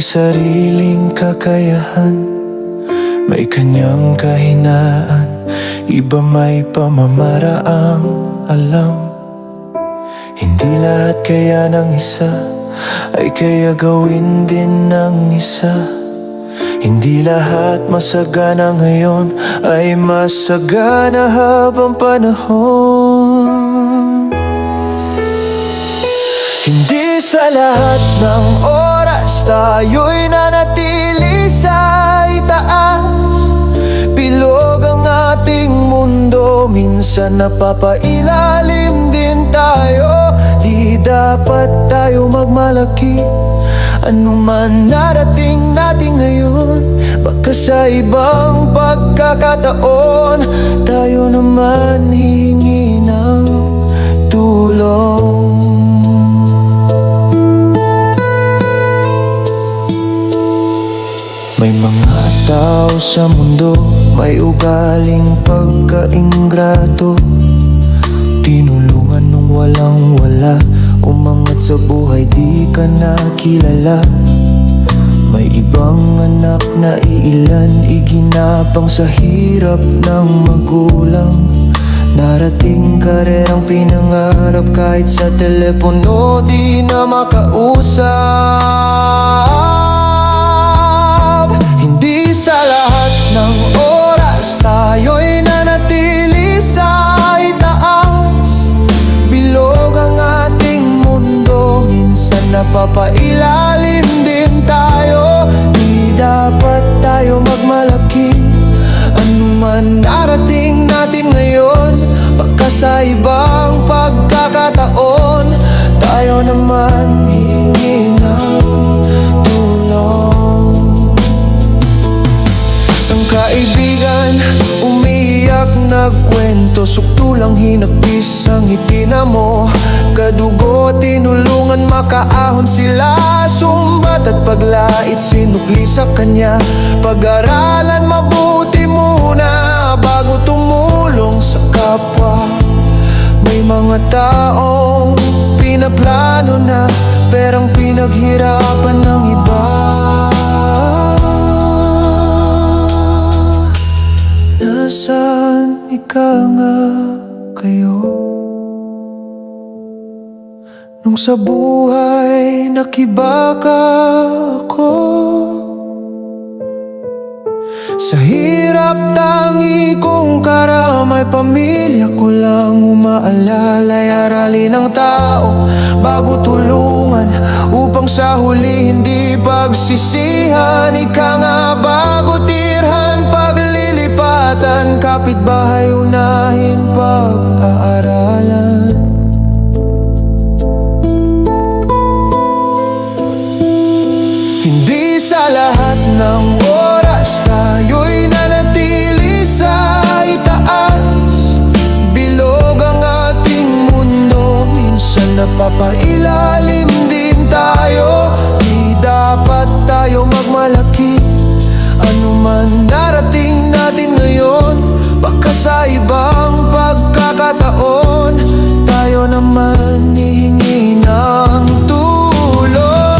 sariling kakayahan, may kanyang kahinaan, iba may pamamaraang alam. Hindi lahat kaya ng isa ay kaya gawin din ng isa. Hindi lahat masagana ngayon ay masagana habang panahon. Hindi sa lahat ng oras tayo'y nanatili sa itaas. Bilog ang ating mundo, minsan napapailalim din tayo. Di dapat tayo magmalaki, anuman narating natin ngayon. Baka sa ibang pagkakataon tayo naman hihingi ng tulong. May mga tao sa mundo, may ugaling pagkaingrato. Tinulungan nung walang-wala, umangat sa buhay di ka nakilala. May ibang anak na iilan, iginapang sa hirap ng magulang. Narating karerang pinangarap, kahit sa telepono di na makausap. Hindi sa lahat ng oras tayo'y nanatili sa itaas. Bilog ang ating mundo, minsan napapailalim din tayo. Di dapat tayo magmalaki, anuman narating natin ngayon. Baka sa ibang pagkakataon tayo naman hihingi ng tulong. Isang kaibigan umiiyak nagkwento, suktulang hinagpis ang hitina mo. Kadugo tinulungan makaahon sila, sumbat at paglait sinukli sa kanya. Pag-aralan mabuti muna bago tumulong sa kapwa. May mga taong pinaplano na perang pinaghirapan ng iba. Nasaan ika nga kayo nung sa buhay nakibaka ako? Sa hirap tangi kong karamay, pamilya ko lang umaalalay. Aralin ng tao bago tulungan, upang sa huli hindi pagsisihan. Ika nga bago tirhan, paglilipatan. Kapitbahay unahin, pag-aaralan. Hindi sa lahat ng oras tayo'y nanatili sa itaas. Bilog ang ating mundo, minsan napapailalim din tayo. Di dapat tayo magmalaki, anuman narating natin ngayon. Baka sa ibang pagkakataon tayo naman hihingi ng tulong.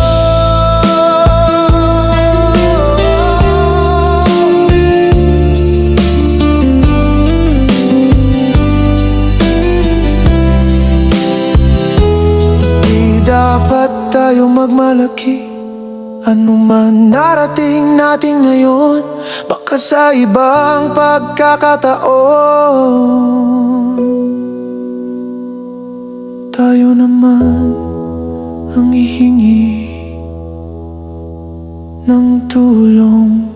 Dapat tayo magmalaki, anuman narating natin ngayon. Baka sa ibang pagkakataon tayo naman ang hihingi ng tulong.